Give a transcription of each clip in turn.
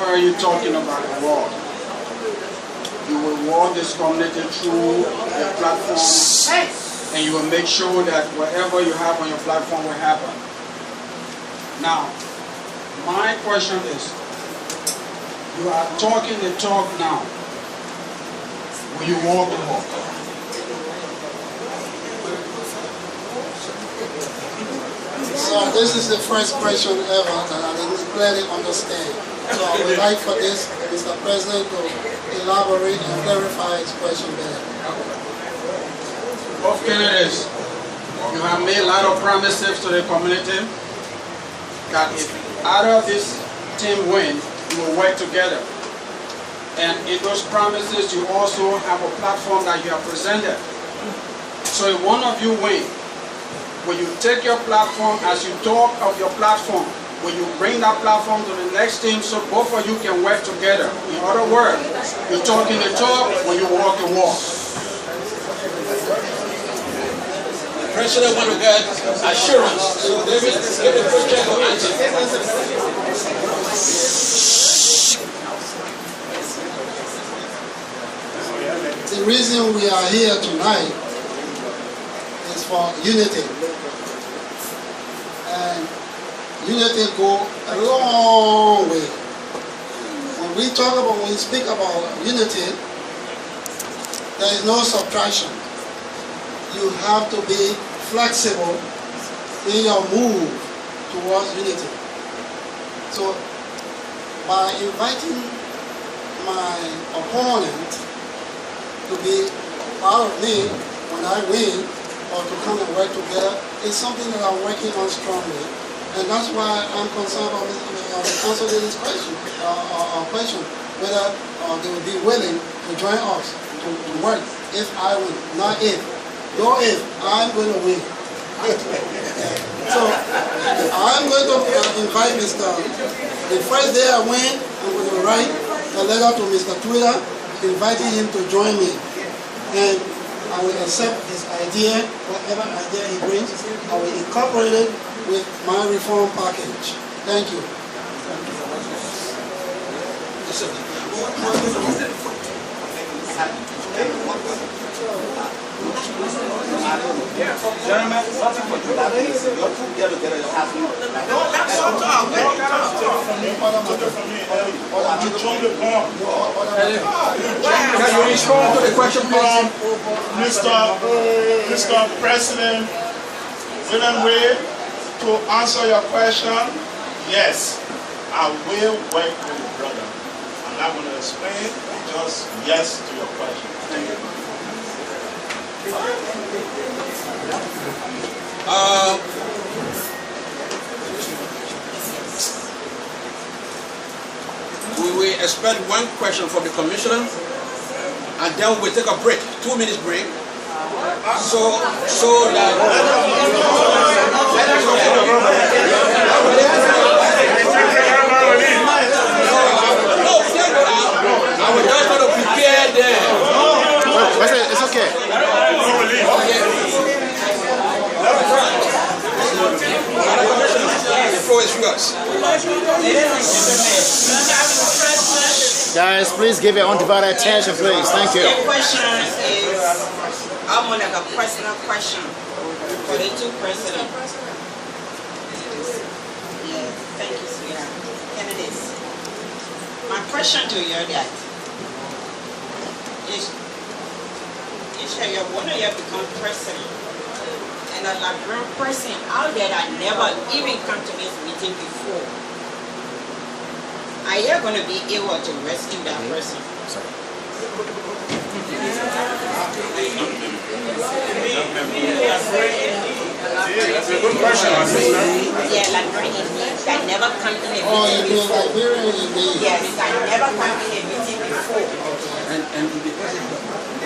heard you talking about the war. You will walk this community through the platform, and you will make sure that whatever you have on your platform will happen. Now, my question is, you are talking the talk now. Will you walk the walk? So this is the first question ever that I didn't clearly understand. So I would like for this, Mr. President, to elaborate and clarify his question better. Both candidates, you have made a lot of promises to the community that if either of this team win, you will work together. And in those promises, you also have a platform that you have presented. So if one of you win, when you take your platform, as you talk of your platform, when you bring that platform to the next team so both of you can work together. In other words, you're talking the talk when you walk the walk. The president want to get assurance. So David, give the president to answer. The reason we are here tonight is for unity. And unity go a long way. When we speak about unity, there is no subtraction. You have to be flexible in your move towards unity. So by inviting my opponent to be part of me when I win, or to come and work together, is something that I'm working on strongly. And that's why I'm concerned about answering this question, whether they will be willing to join us to work if I win, not if. No if, I'm going to win. So I'm going to invite the first day I win, I'm going to write a letter to Mr. Twitter inviting him to join me. And I will accept his idea, whatever idea he brings, I will incorporate it with my reform package. Thank you. Gentlemen, something for you. You're too together. Can you respond to the question, please? Mr. President, William Way, to answer your question, yes, I will work with the brother. I'm not going to explain, just yes to your question. Thank you. We will expect one question from the commissioner, and then we'll take a break, 2 minutes break, so that I will just want to prepare them. It's okay. The floor is yours. Guys, please give your undivided attention, please. Thank you. The question is almost like a personal question for the two presidents. Yes, thank you, sweetheart. Candidates, my question to you that is one of you become president, and a Liberian person out there that never even come to this meeting before, are you going to be able to rescue that person? That's a good question, my sister. Yeah, Liberian that never come in a meeting before. Liberian yes, that never come in a meeting before. And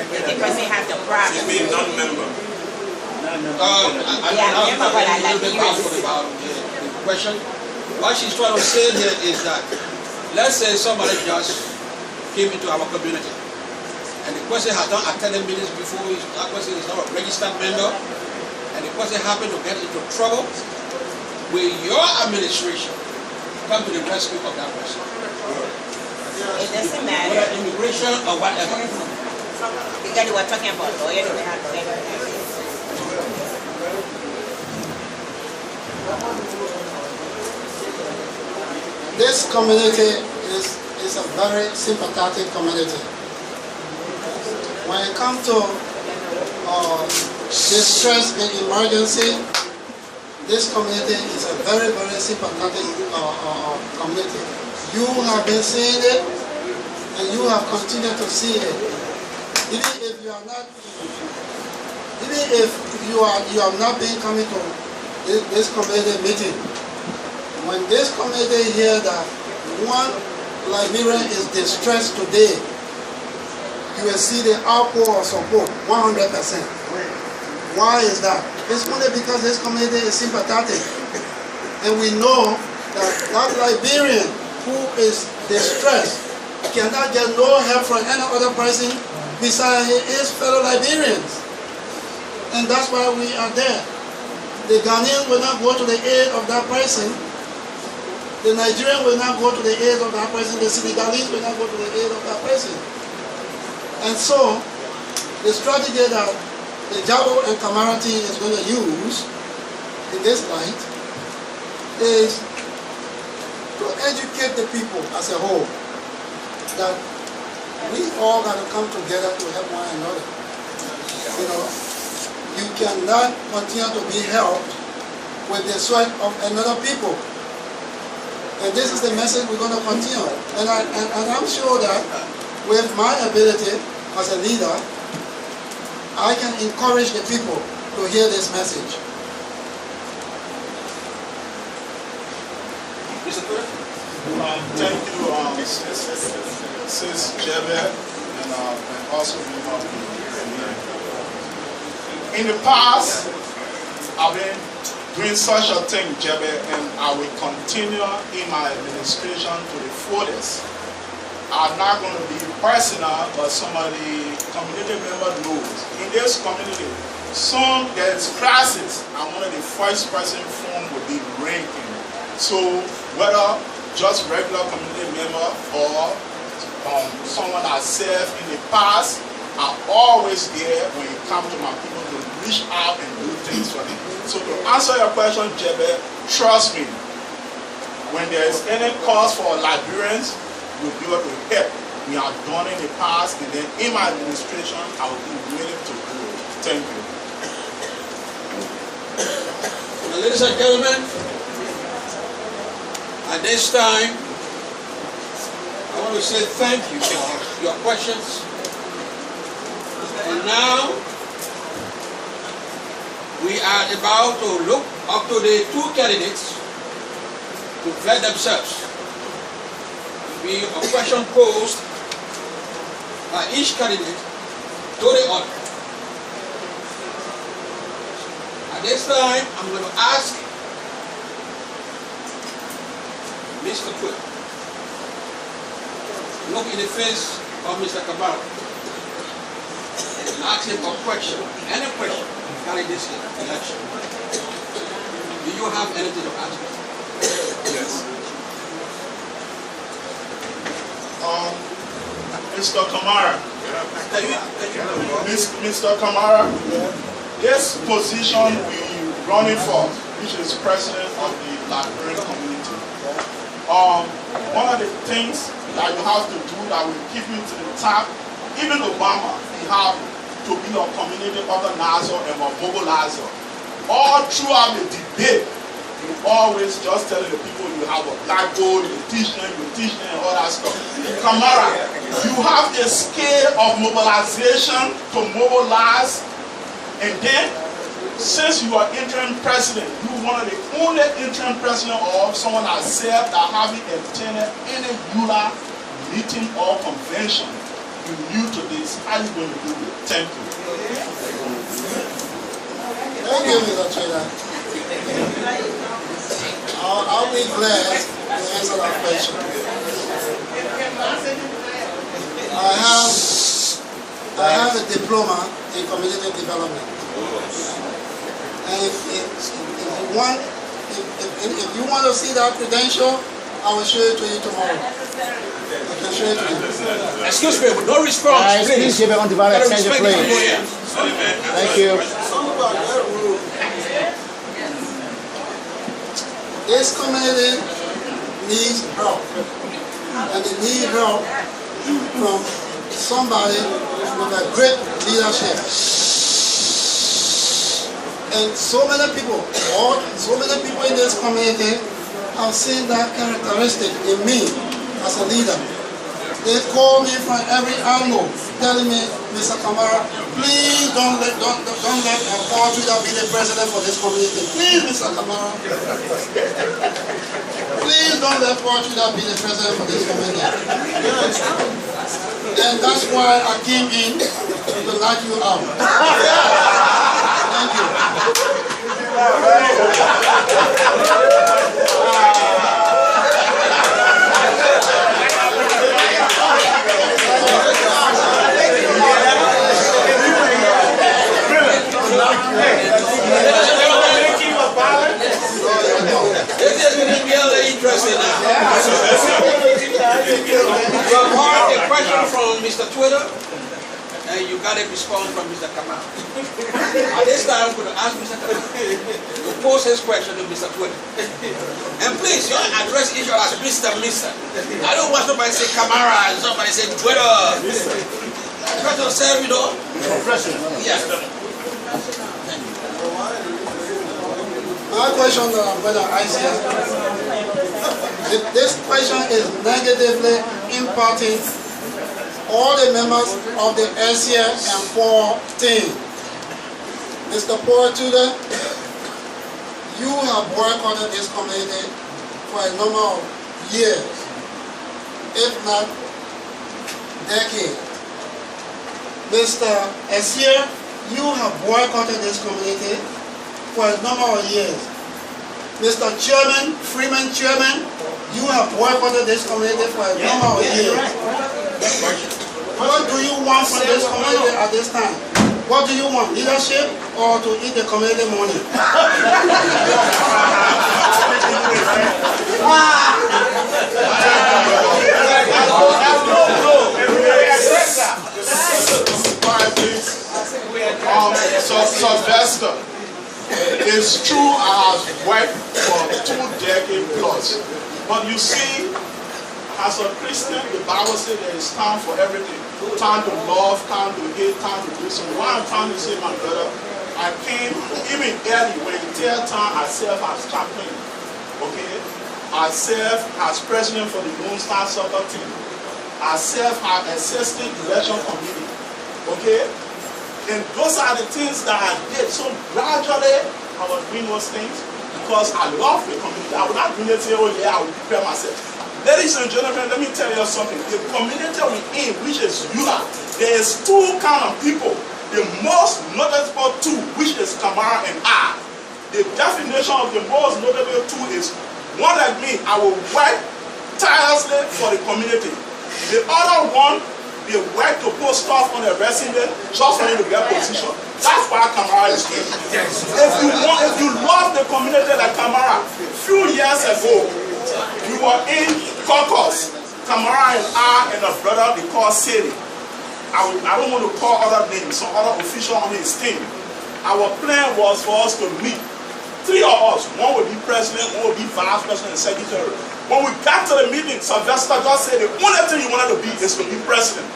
the person has the problem. She means non-member. The question, what she's trying to say here is that, let's say somebody just came into our community, and the person has not attended meetings before, that person is not a registered member, and the person happened to get into trouble. Will your administration come to the rescue of that person? It doesn't matter. whether immigration or whatever. Because they were talking about lawyer, they have lawyer. This community is a very sympathetic community. When it comes to distress and emergency, this community is a very, very sympathetic community. You have been seeing it, and you have continued to see it. Even if you have not been coming to this community meeting, when this community hears that one Liberian is distressed today, you will see the outpour of support 100%. Why is that? It's only because this community is sympathetic. And we know that that Liberian who is distressed cannot get no help from any other person besides his fellow Liberians. And that's why we are there. The Ghanaians will not go to the aid of that person. The Nigerian will not go to the aid of that person. The Senegalese will not go to the aid of that person. And so, the strategy that the Jabo and Kamarati is going to use in this light is to educate the people as a whole that we all got to come together to help one another. You know, you cannot continue to be helped with the sweat of another people. And this is the message we're going to continue. And I'm sure that with my ability as a leader, I can encourage the people to hear this message. Thank you, Sis Jebe, and also in the past, I've been doing such a thing, Jebe, and I will continue in my administration to the fullest. I'm not going to be personal, but somebody, community member knows. In this community, there's classes, and one of the first person formed will be ranking. So whether just regular community member or someone that served in the past, are always there when it comes to my people to reach out and do things for them. So to answer your question, Jebe, trust me, when there is any cause for Liberians, we'll be able to help. We have done in the past, and then in my administration, I will be willing to do it. Thank you. Now, ladies and gentlemen, at this time, I want to say thank you for your questions. And now, we are about to look up to the two candidates to pledge themselves. Be a question posed by each candidate to the other. At this time, I'm going to ask Mr. Quill, look in the face of Mr. Kabara and ask him a question, any question regarding this election. Do you have anything to ask? Yes. Mr. Kamara. Mr. Kamara, this position we're running for, which is president of the Liberian community, one of the things that you have to do that will keep you to the top, even Obama, he have to be a community organizer and a mobilizer. All throughout the debate, you always just telling the people you have a black gold, you teach them, and all that stuff. Kamara, you have a scale of mobilization to mobilize, and then since you are interim president, you are one of the only interim president or someone that served that haven't attended any ULA meeting or convention. You're new to this. How are you going to do it? Thank you. Thank you, Mr. Trader. I'll be glad to answer that question. I have a diploma in community development. And if you want to see that credential, I will show it to you tomorrow. I can show straight to him. Excuse me, but no response, Guys, please please. give it undivided Gotta attention, respect people please. here. Thank you. This community needs help. And they need help from somebody with a great leadership. And so many people in this community have seen that characteristic in me as a leader. They call me from every angle, telling me, Mr. Kamara, please don't let Paul Tudor be the president for this community. Please, Mr. Kamara. Please don't let Paul Tudor be the president for this community. And that's why I came in to knock you out. Thank you. This is really interesting now. You have heard a question from Mr. Twitter, and you got a response from Mr. Kamal. At this time, I'm going to ask Mr. Kamal to pose his question to Mr. Twitter. And please, you address each other as Mr. I don't want somebody to say Kamara and somebody say Twitter. Try to serve, you know. Yes. My question to Brother Isaac, this question is negatively impacting all the members of the SCF and Paul team. Mr. Paul Tudor, you have boycotted this community for a number of years, if not decades. Mr. Essien, you have boycotted this community for a number of years. Mr. Chairman, Freeman Chairman, you have boycotted this community for a number of years. What do you want from this community at this time? What do you want, leadership or to eat the community money? Sylvester, it's true I have worked for 2 decades plus, but you see, as a Christian, the Bible says there is time for everything. Time to love, time to hate, time to do something. What I'm trying to say, my brother, I came even early when the third time I served as chaplain. Okay? I served as president for the Lone Star Soccer team. I served as assistant election committee. Okay? And those are the things that I did. So gradually, I was doing those things because I love the community. I would not do it say, oh yeah, I will prepare myself. Ladies and gentlemen, let me tell you something. The community we're in, which is Eula, there is 2 kinds of people. The most noticeable 2, which is Kamara and I. The definition of the most notable 2 is, one like me, I will work tirelessly for the community. The other one, they work to put stuff on their resume just for you to get position. That's why Kamara is here. If you love the community like Kamara, a few years ago, we were in caucus. Kamara and I and a brother they call Siri. I don't want to call other names, some other official on his team. Our plan was for us to meet. 3 of us, one would be president, one would be vice president and secretary. When we got to the meeting, Sylvester just said the only thing you wanted to be is to be president.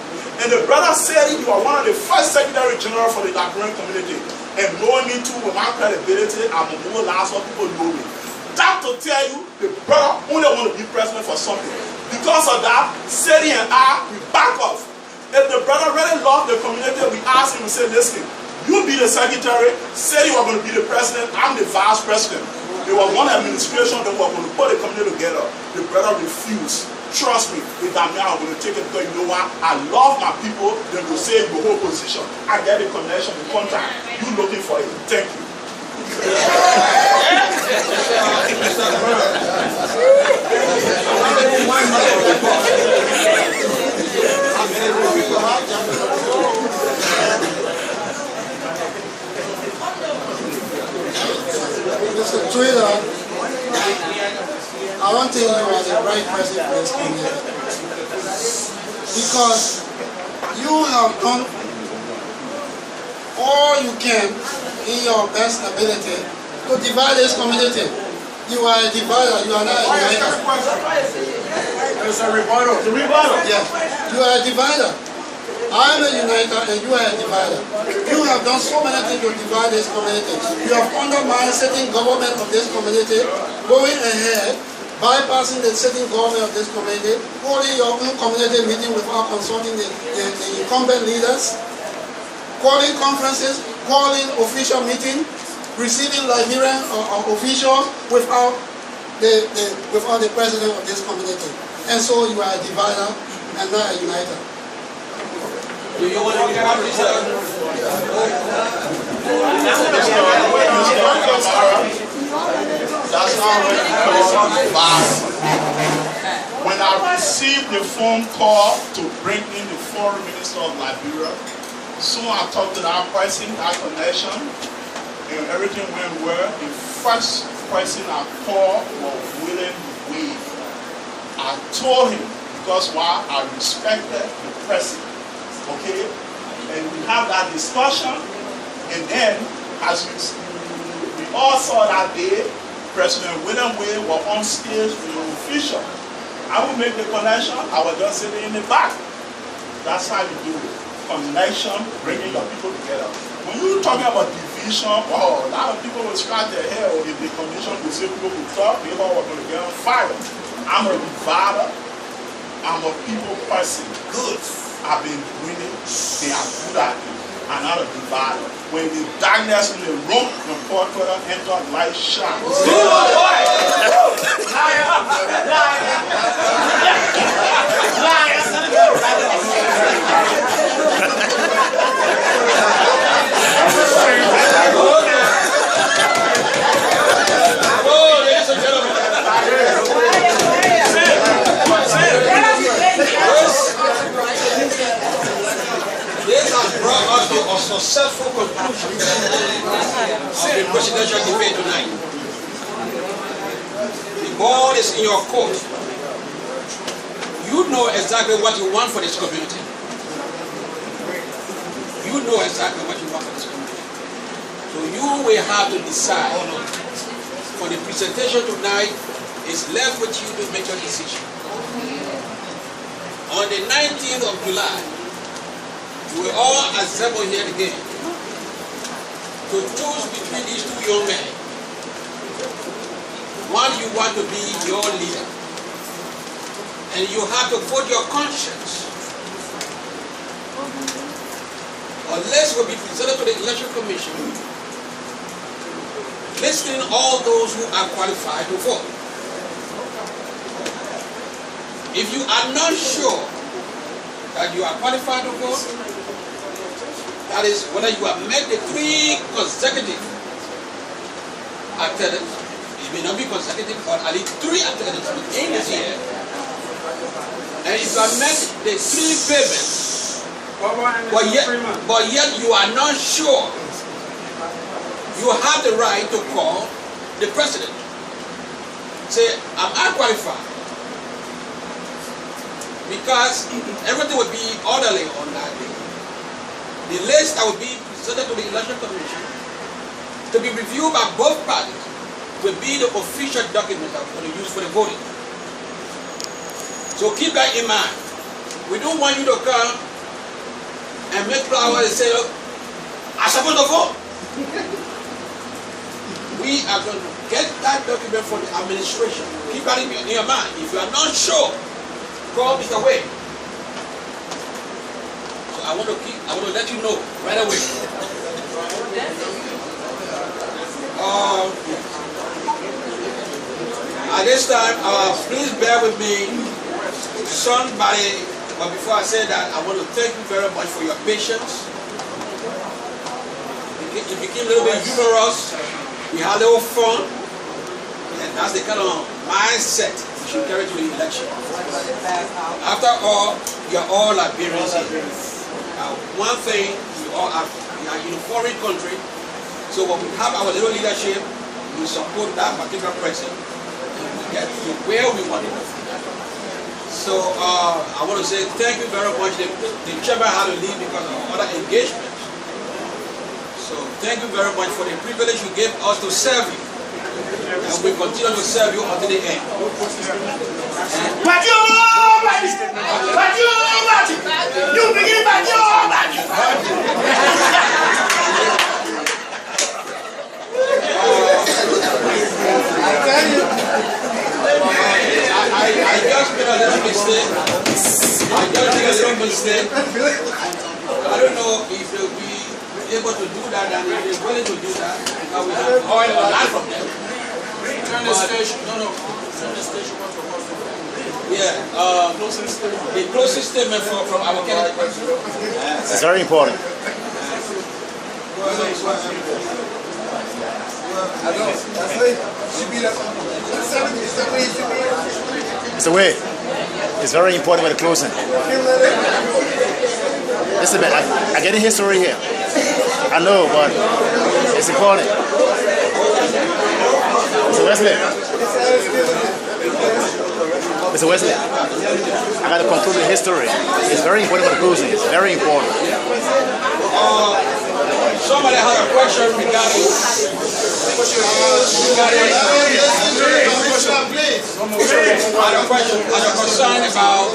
And the brother said you are one of the first secretary general for the Liberian community. And knowing me too, with my credibility, I'm a more last what people know me. That to tell you, the brother only want to be president for something. Because of that, Sedi and I, we back off. If the brother really loved the community, we asked him, we said, listen, you be the secretary, say you are going to be the president, I'm the vice president. There was one administration that was going to put the community together. The brother refused. Trust me, if I'm now going to take it because you know what? I love my people, then will say you hold position. I get the connection, the contact. You looking for it. Thank you. Mr. Twitter, I don't think you are the right person for this community. because you have done all you can in your best ability to divide this community. You are a divider, you are not a uniter. It's a rebuttal. Yes, you are a divider. I am a uniter and you are a divider. You have done so many things to divide this community. You have undermined sitting government of this community, going ahead, bypassing the sitting government of this community, holding your own community meeting without consulting the incumbent leaders, calling conferences, calling official meetings, receiving Liberian officials without the president of this community. And so you are a divider and not a uniter. Do you want to be part of this? That's already called. When I received the phone call to bring in the foreign minister of Liberia, soon I talked to that person, that connection, and everything went well. The first person I called was William Wade. I told him, because why? I respected the president. Okay? And we have that discussion, and then, as we all saw that day, President William Wade was on stage with an official. I would make the connection, I was just sitting in the back. That's how you do it. Connection, bringing your people together. When you're talking about division, wow, a lot of people will scratch their head if the commission will say people will talk, people are going to get on fire. I'm a divider. I'm a people person. Good. I've been doing it. They are good at it. I'm not a divider. When the darkness in the room, the poor brother entered, light shine. This has brought us to a successful conclusion of the presidential debate tonight. The ball is in your court. You know exactly what you want for this community. You know exactly what you want for this community. So you will have to decide. For the presentation tonight, it's left with you to make your decision. On the 19th of July, we will all assemble here again to choose between these two young men. One you want to be your leader. And you have to vote your conscience. Unless will be presented to the Election Commission, listing all those who are qualified to vote. If you are not sure that you are qualified to vote, that is whether you have met the 3 consecutive attendance. It may not be consecutive, but at least 3 attendance in this year. And if you have met the 3 payments, but yet you are not sure, you have the right to call the president. Say, am I qualified? Because everything will be orderly on that day. The list that will be presented to the Election Commission to be reviewed by both parties will be the official document that we're going to use for the voting. So keep that in mind. We don't want you to come and make flowers and say, I'm supposed to vote. We are going to get that document for the administration. Keep that in your mind. If you are not sure, call Mr. Wade. So I want to let you know right away. At this time, please bear with me. Somebody, but before I say that, I want to thank you very much for your patience. It became a little bit humorous. We had a little fun. And that's the kind of mindset we should carry to the election. After all, we are all Liberians here. One thing, we are in a foreign country, so when we have our little leadership, we support that particular president and we get to where we want to go. So I want to say thank you very much. The chairman had to leave because of other engagements. So thank you very much for the privilege you gave us to serve you. And we continue to serve you until the end. You begin by I just made a little mistake. I don't know if they'll be able to do that and if they're willing to do that. Because we have oil a lot from them. Turn the station. Turn the station on to us. Yeah. The closing statement from our candidate. It's very important. It's a way. It's very important with the closing. Listen, man, I get a history here. I know, but it's important. Mr. Wesley. Mr. Wesley, I got to conclude the history. It's very important for the closing. It's very important. Somebody had a question regarding a concern about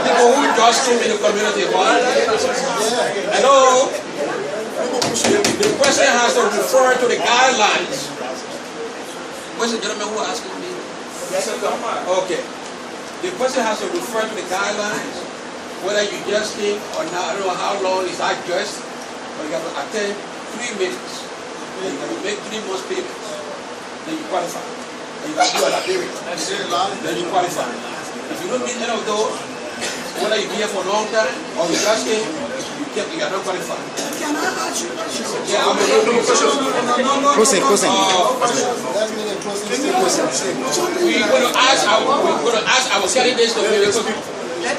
people who just came in the community. Hello? The question has to refer to the guidelines. What's the gentleman who asked me? Okay. The question has to refer to the guidelines, whether you just came or not. I don't know how long is that just. But you have to attend 3 meetings. Then you have to make 3 months payments. Then you qualify. Then you can do an appearance. Then you qualify. If you don't meet any of those, whether you've been here for a long time or you just came, you are not qualified. Can I ask you? Yeah, I'm going to Closing. Let me the closing. we're going to ask our candidates to be able to. We're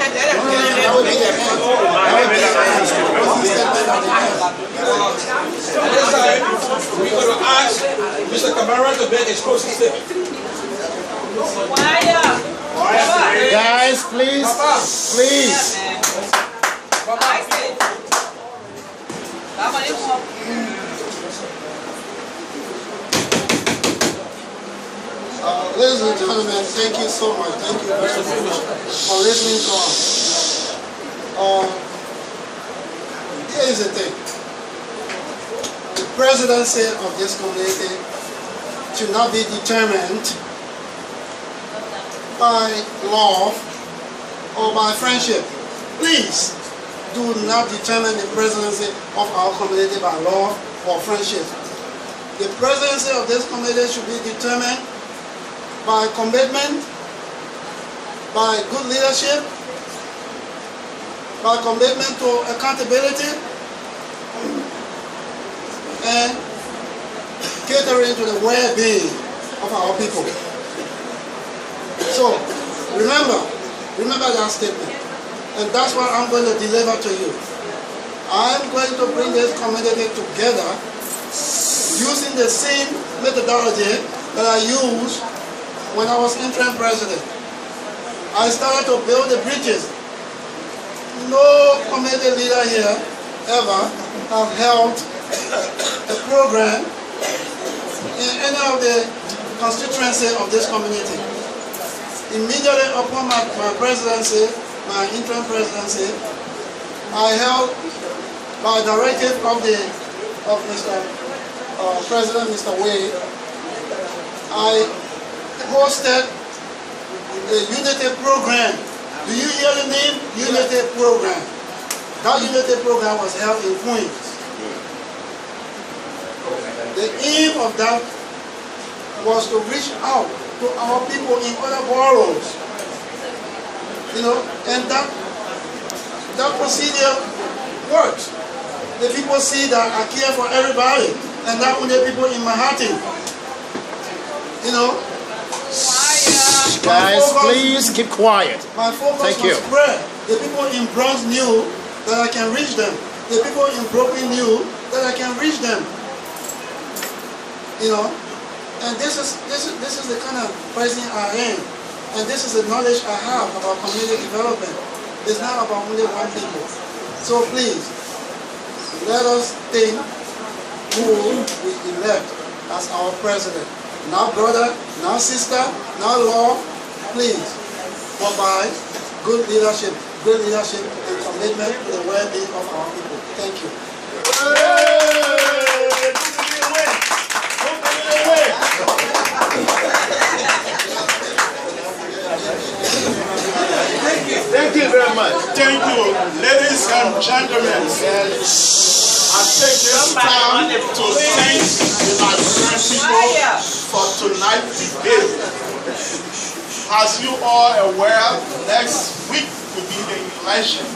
going to ask Mr. Kamara to make a closing statement. Guys, please. Ladies and gentlemen, thank you so much. Thank you very much for listening to us. Here is the thing. The presidency of this community should not be determined by love or by friendship. Please do not determine the presidency of our community by love or friendship. The presidency of this community should be determined by commitment, by good leadership, by commitment to accountability, and catering to the well-being of our people. So, remember that statement. And that's what I'm going to deliver to you. I'm going to bring this community together using the same methodology that I used when I was interim president. I started to build the bridges. No community leader here ever have held a program in any of the constituency of this community. Immediately upon my presidency, my interim presidency, I held, by directive of Mr. President Mr. Wade, I hosted a unity program. Do you hear the name? Unity program. That unity program was held in Queens. The aim of that was to reach out to our people in other boroughs. And that procedure works. The people see that I care for everybody, and not only people in Manhattan. Guys, please keep quiet. My focus was spread. The people in Bronx knew that I can reach them. The people in Brooklyn knew that I can reach them. And this is the kind of person I am. And this is the knowledge I have about community development. It's not about only one people. So please, let us think who we elect as our president. Not brother, not sister, not law. Please, but by good leadership and commitment to the well-being of our people. Thank you. Thank you very much. Thank you, ladies and gentlemen. I take this time to thank the Liberian people for tonight's debate. As you are aware, next week will be the election.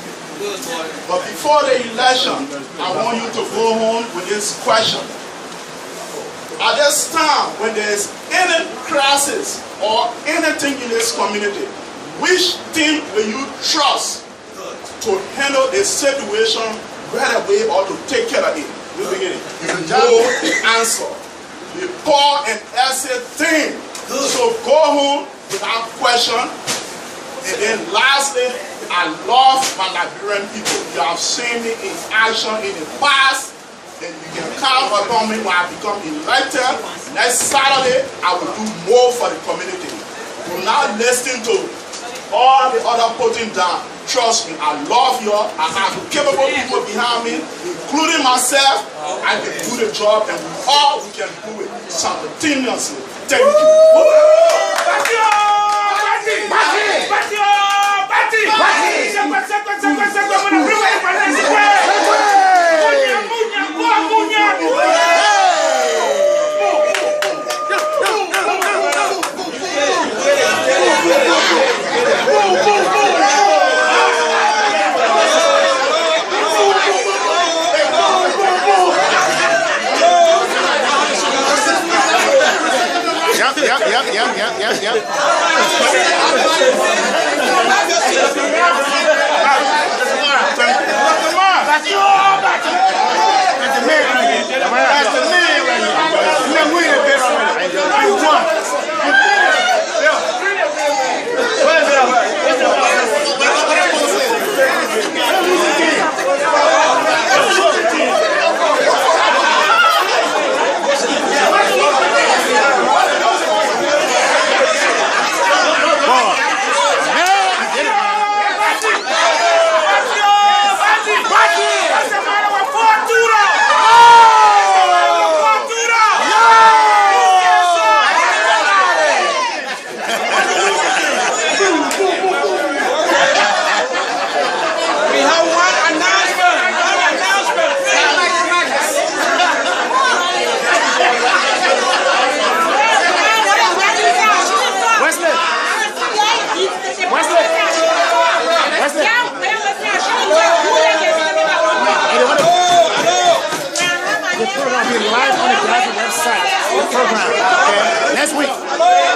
But before the election, I want you to go home with this question. At this time, when there is any crisis or anything in this community, which team will you trust to handle the situation right away or to take care of it? You know the answer. The Paul and Essay team. So go home without question. And then lastly, I love my Liberian people. You have seen me in action in the past. And you can count upon me when I become elected. Next Saturday, I will do more for the community. Do not listen to all the other putting down. Trust me, I love you. I have capable people behind me, including myself. I can do the job, and we can do it simultaneously. Thank you. Yep. Live on the Graduate website, the program, okay? Next week.